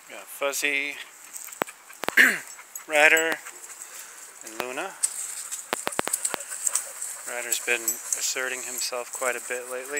Got Fuzzy, Ryder, and Luna. Ryder's been asserting himself quite a bit lately.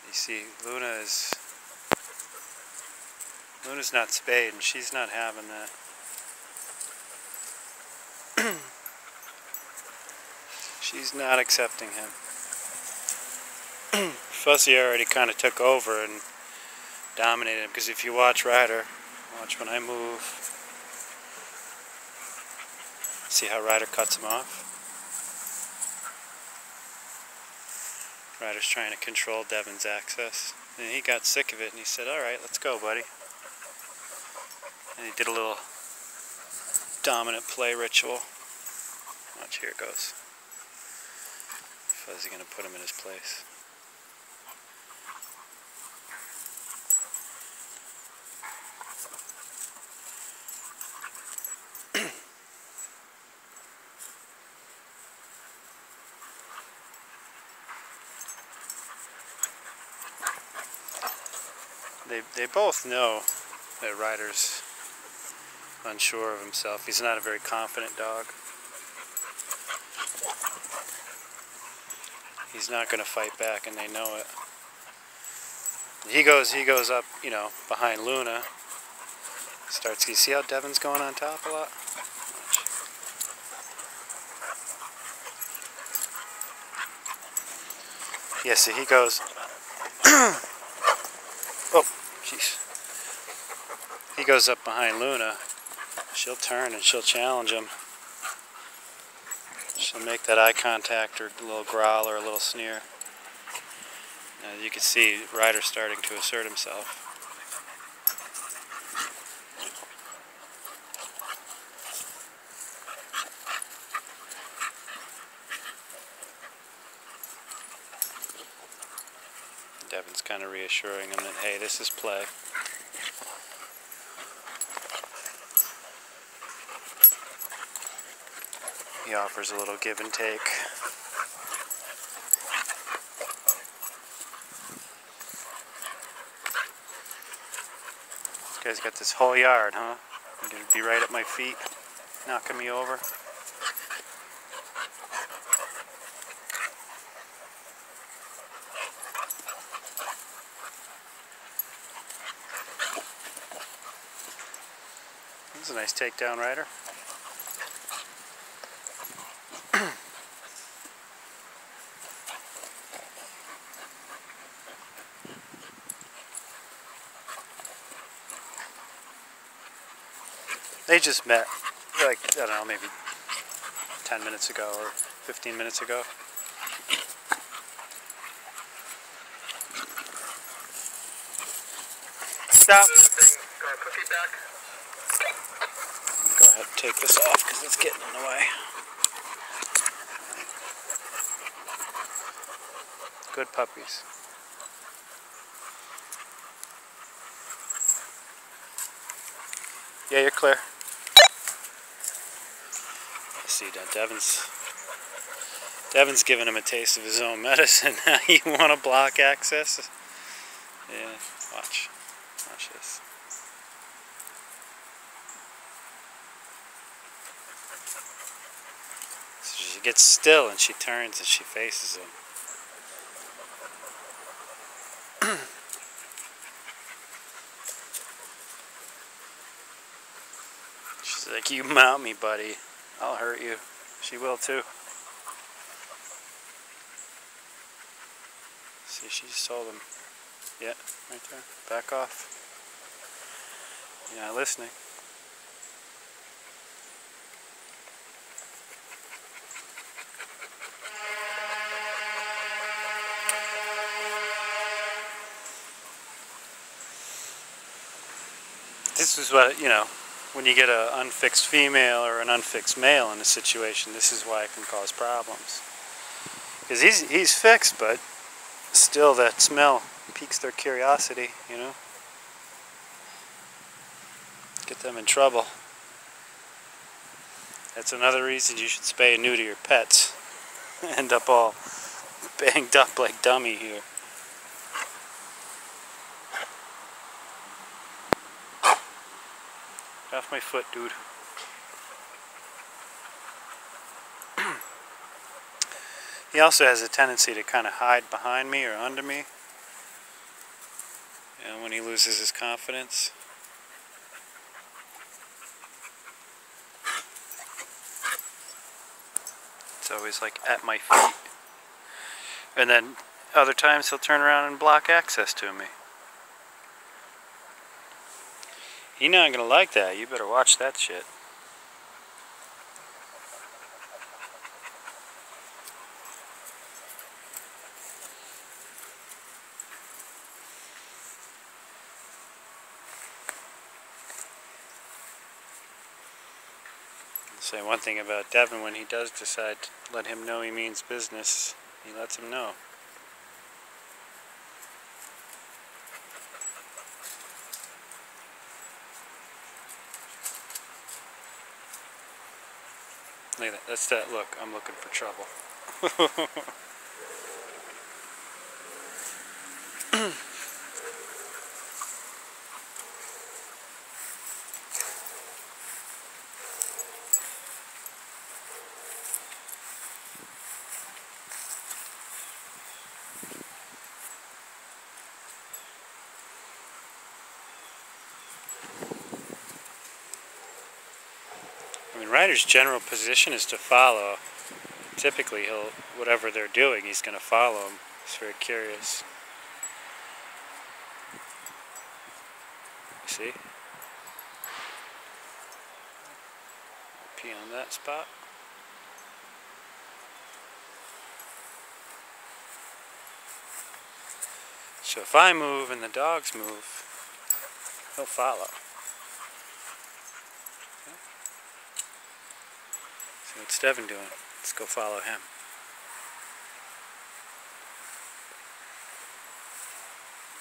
You see, Luna's not spayed, and she's not having that. She's not accepting him. Fuzzy already kind of took over and dominated him, because if you watch Ryder, watch when I move, see how Ryder cuts him off? Ryder's trying to control Devin's access. And he got sick of it and he said, "Alright, let's go, buddy." And he did a little dominant play ritual. Watch, here it goes. Fuzzy gonna put him in his place. They both know that Ryder's unsure of himself. He's not a very confident dog. He's not going to fight back, and they know it. He goes up, you know, behind Luna. Starts. You see how Devin's going on top a lot? Watch. Yeah, see, he goes. Oh, jeez. He goes up behind Luna. She'll turn and she'll challenge him. She'll make that eye contact or a little growl or a little sneer. As you can see, Ryder's starting to assert himself. Devin's kind of reassuring him that, hey, this is play. He offers a little give and take. This guy's got this whole yard, huh? You're gonna be right at my feet, knocking me over. This is a nice takedown, Ryder. They just met, like, I don't know, maybe 10 minutes ago or 15 minutes ago. Stop. Go ahead and take this off because it's getting in the way. Good puppies. Yeah, you're clear. See, Devin's giving him a taste of his own medicine. Now you want to block access? Yeah, watch this. So she gets still and she turns and she faces him. She's like, "You mount me, buddy. I'll hurt you." She will too. See, she just told him. Yeah, right there. Back off. You're not listening. This is what, you know, when you get an unfixed female or an unfixed male in a situation, this is why it can cause problems. Because he's fixed, but still that smell piques their curiosity, you know. Get them in trouble. That's another reason you should spay and neuter your pets. End up all banged up like dummy here. off my foot, dude. He also has a tendency to kind of hide behind me or under me. You know, when he loses his confidence. It's always like at my feet. And then other times he'll turn around and block access to me. He's not gonna like that. You better watch that shit. Say one thing about Devin: when he does decide to let him know he means business, he lets him know. Look at that. That's that look. I'm looking for trouble. I mean, Ryder's general position is to follow. Typically, whatever they're doing, he's going to follow them. He's very curious. You see? Pee on that spot. So if I move and the dogs move, he'll follow. Okay. So what's Devin doing? Let's go follow him.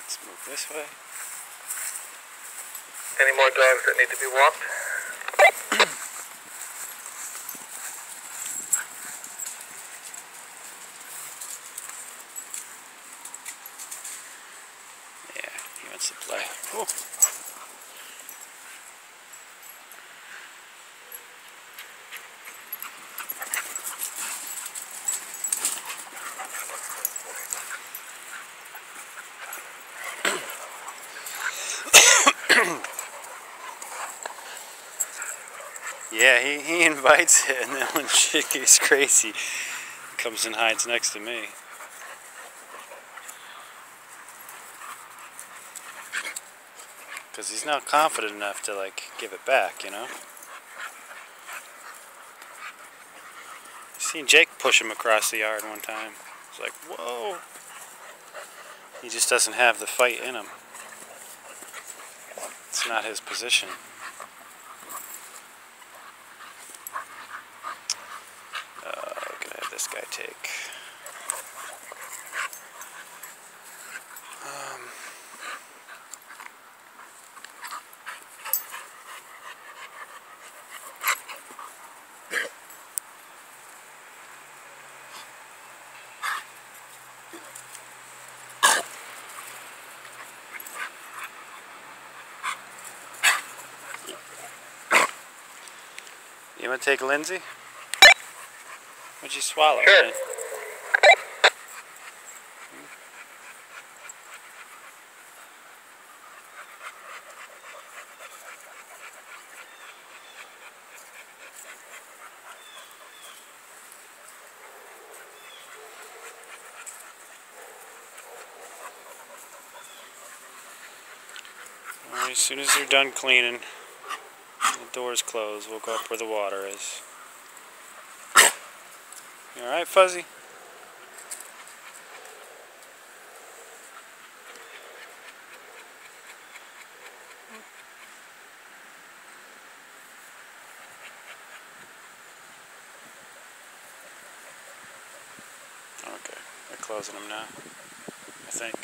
Let's move this way. Any more dogs that need to be walked? Yeah, he wants to play. Ooh. Yeah, he invites it, and then when shit gets crazy, he comes and hides next to me. Because he's not confident enough to, like, give it back, you know? I've seen Jake push him across the yard one time. It's like, whoa! He just doesn't have the fight in him. It's not his position. Gonna have this guy take. You want to take Lindsay? What'd you swallow, Sure. man? Alright, as soon as they're done cleaning, the door's closed, we'll go up where the water is. You alright, Fuzzy? Okay, they're closing them now, I think.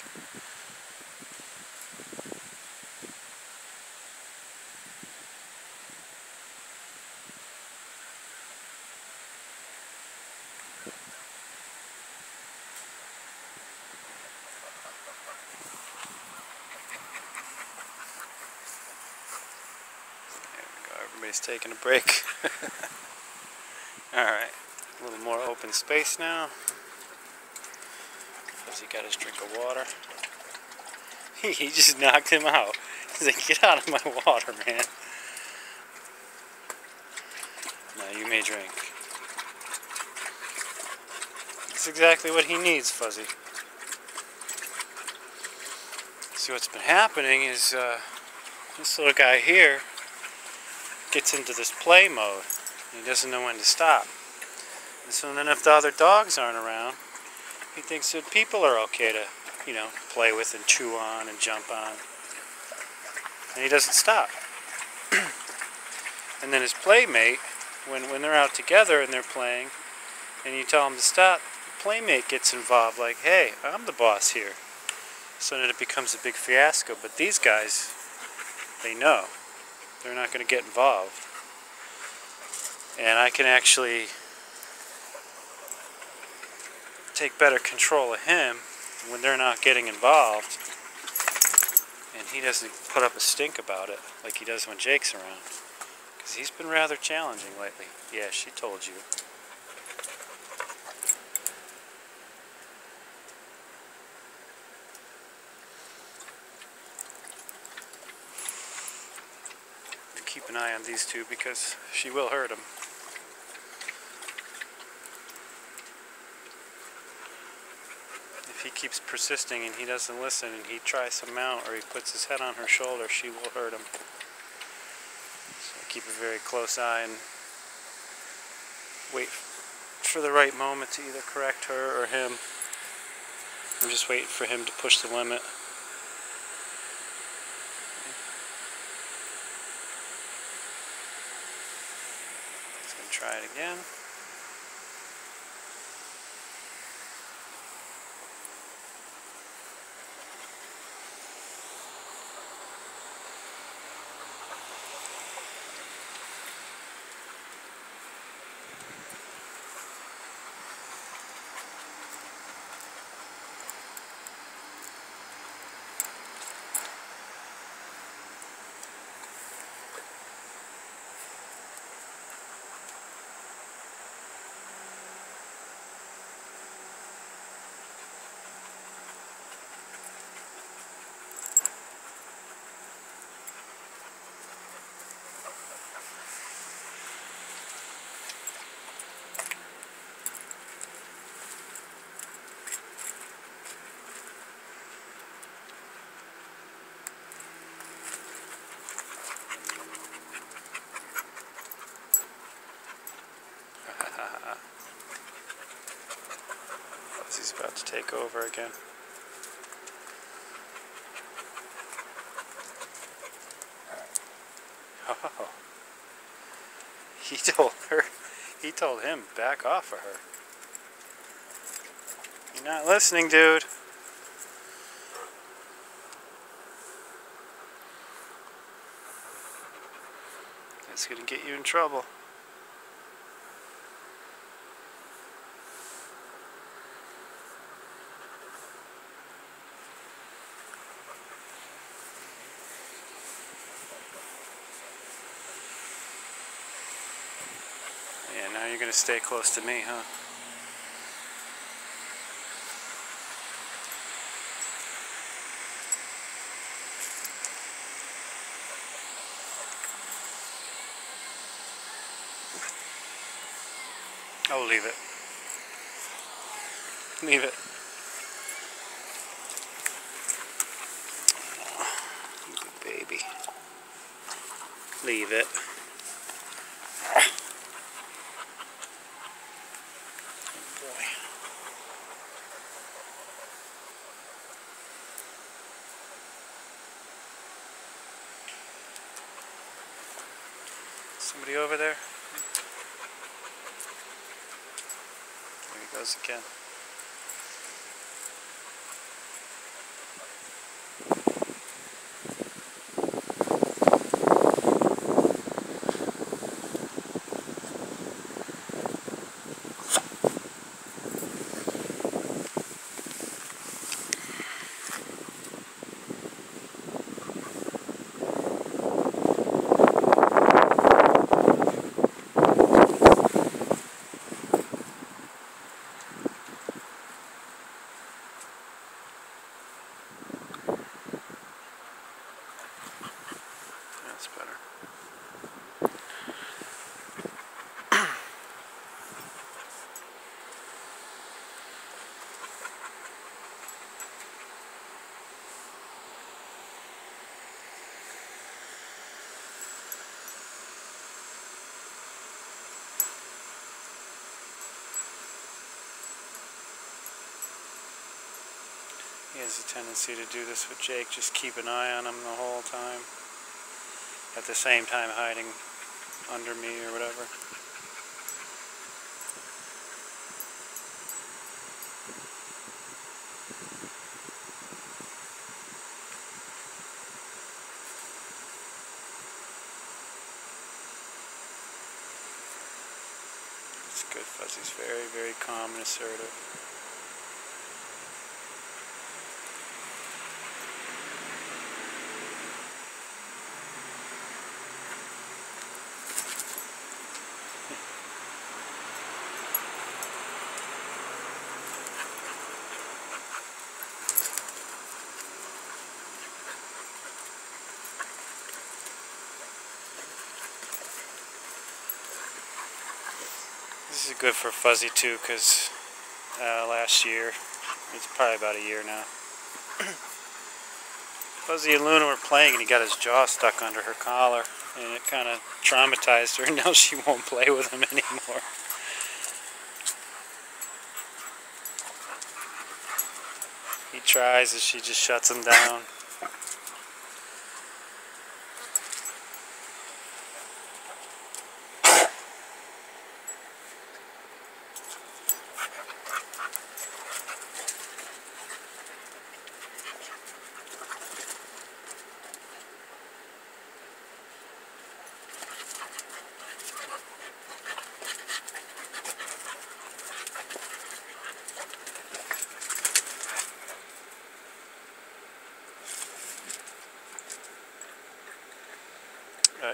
There we go. Everybody's taking a break. Alright, a little more open space now. Fuzzy got his drink of water. He just knocked him out. He's like, get out of my water, man. Now you may drink. That's exactly what he needs, Fuzzy. See, what's been happening is this little guy here gets into this play mode. And he doesn't know when to stop. And so then if the other dogs aren't around, he thinks that people are okay to, you know, play with and chew on and jump on. And he doesn't stop. And then his playmate, when they're out together and they're playing, and you tell him to stop, the playmate gets involved, like, hey, I'm the boss here. So then it becomes a big fiasco. But these guys, they know. They're not going to get involved. And I can actually take better control of him when they're not getting involved. And he doesn't put up a stink about it like he does when Jake's around. Because he's been rather challenging lately. Yeah, she told you. Keep an eye on these two because she will hurt him. If he keeps persisting and he doesn't listen and he tries to mount or he puts his head on her shoulder, she will hurt him. So keep a very close eye and wait for the right moment to either correct her or him. I'm just waiting for him to push the limit. Try it again. He's about to take over again. Oh. He told him, back off of her. You're not listening, dude. That's gonna get you in trouble. Yeah, now you're gonna stay close to me, huh? Oh, leave it. Leave it. Good baby. Leave it. Boy. Somebody over there? There he goes again. He has a tendency to do this with Jake, just keep an eye on him the whole time. At the same time hiding under me or whatever. It's good. Fuzzy's very, very calm and assertive. This is good for Fuzzy too, because last year, it's probably about a year now, Fuzzy and Luna were playing and he got his jaw stuck under her collar and it kind of traumatized her, and now she won't play with him anymore. He tries and she just shuts him down.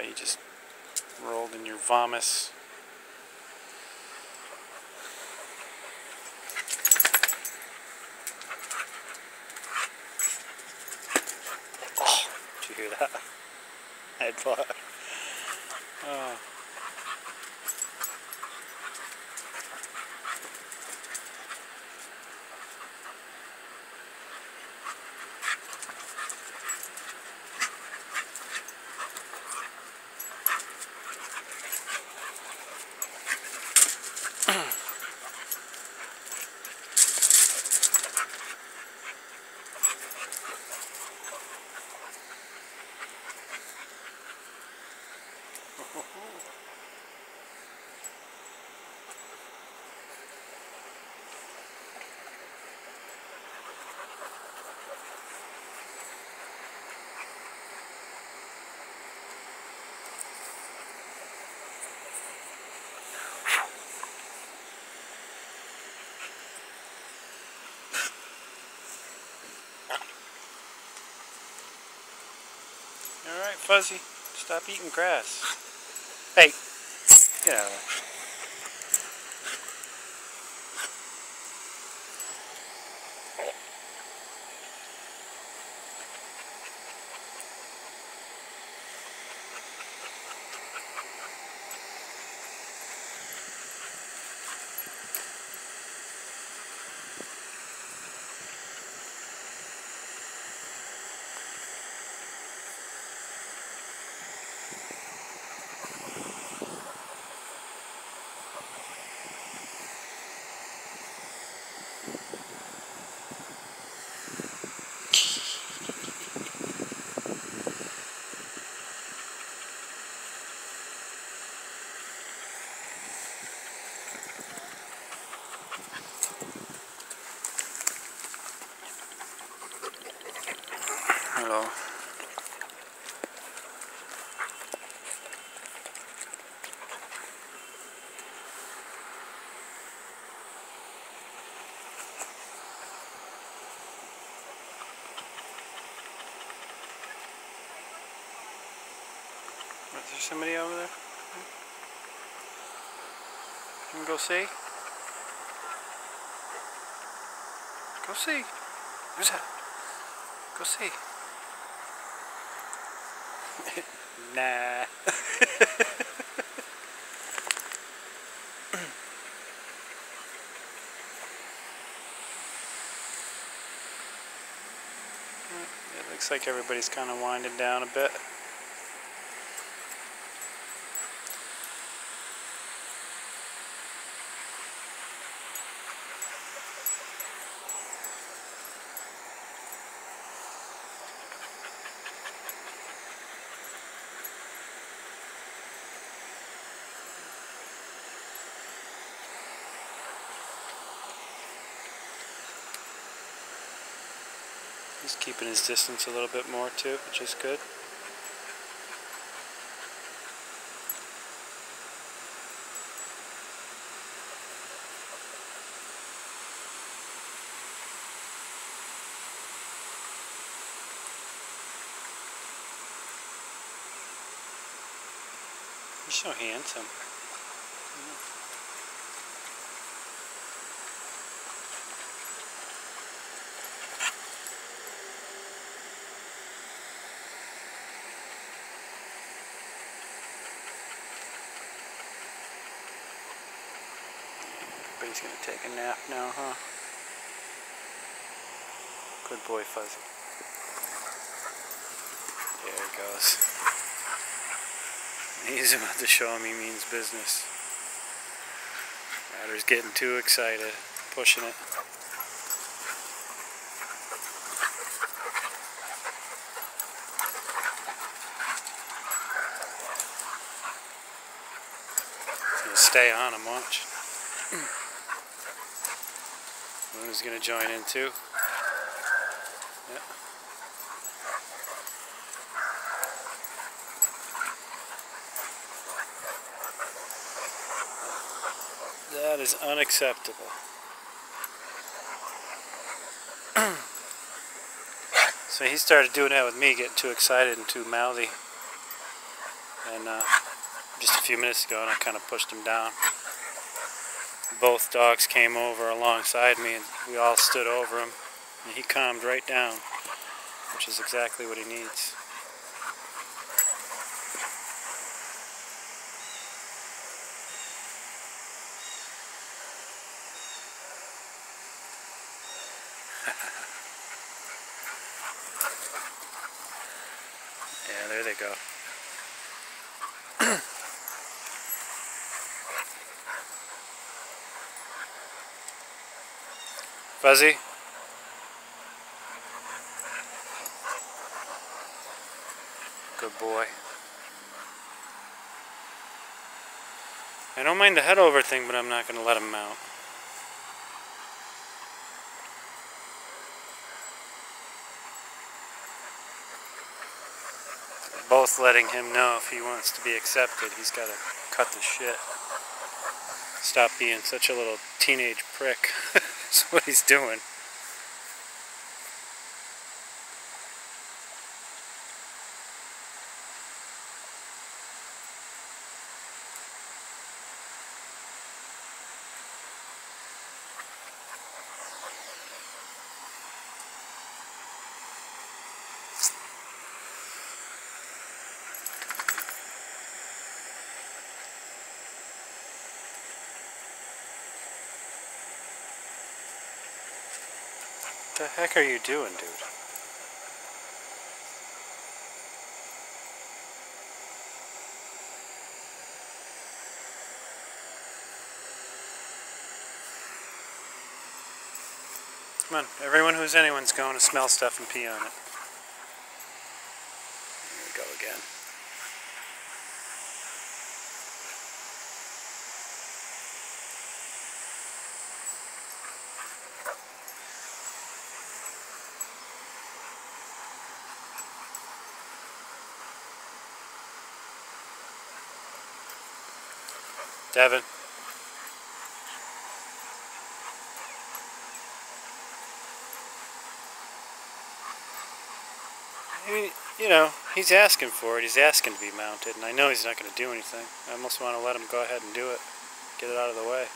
You just rolled in your vomit. Oh, did you hear that? Headbutt. Oh. Alright, Fuzzy, stop eating grass. Hey, get out of there. Hello. Is there somebody over there? Can we go see? Go see. Who's that? Go see. Nah. It looks like everybody's kind of winding down a bit. He's keeping his distance a little bit more too, which is good. He's so handsome. But he's gonna take a nap now, huh? Good boy, Fuzzy. There he goes. He's about to show him he means business. Ryder's getting too excited, pushing it. He's gonna stay on him, watch. Luna's gonna join in too. Yeah. That is unacceptable. So he started doing that with me, getting too excited and too mouthy. And just a few minutes ago, and I kind of pushed him down. Both dogs came over alongside me, and we all stood over him. And he calmed right down, which is exactly what he needs. Yeah, there they go. Fuzzy? Good boy. I don't mind the head over thing, but I'm not going to let him mount. Both letting him know if he wants to be accepted, he's got to cut the shit. Stop being such a little teenage prick. That's what he's doing. What the heck are you doing, dude? Come on, everyone who's anyone's going to smell stuff and pee on it. Here we go again. Devin. I mean, you know, he's asking for it. He's asking to be mounted, and I know he's not going to do anything. I almost want to let him go ahead and do it. Get it out of the way.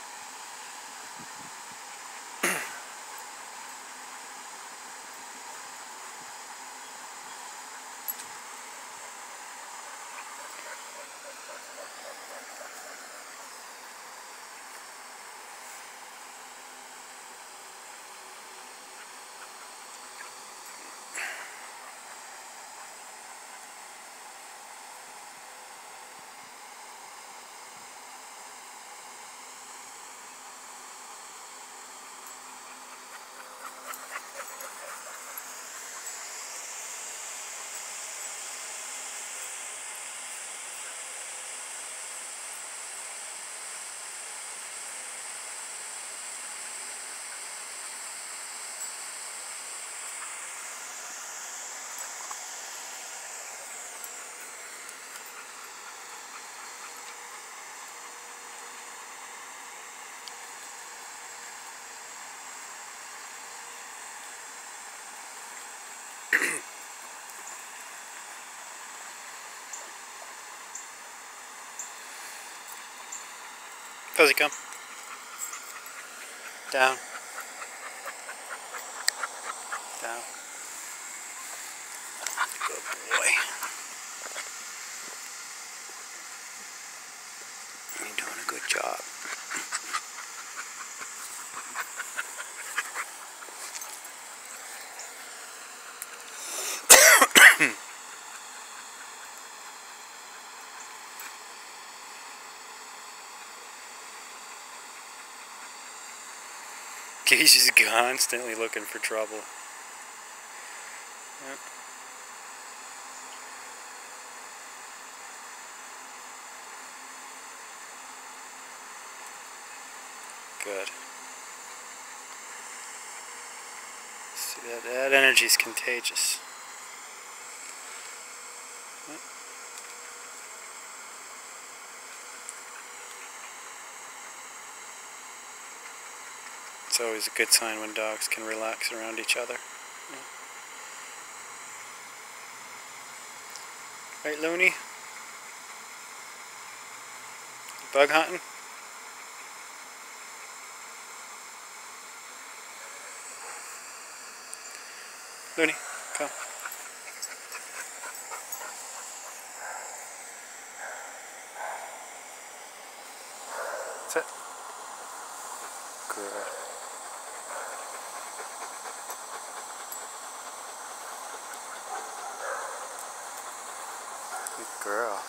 Fuzzy, come. Down. Down. Good boy. You're doing a good job. He's just constantly looking for trouble. Yep. Good. See, that energy is contagious. Yep. It's always a good sign when dogs can relax around each other. Yeah. Right, Looney? Bug hunting? Looney, come. Sit. Good. Good girl.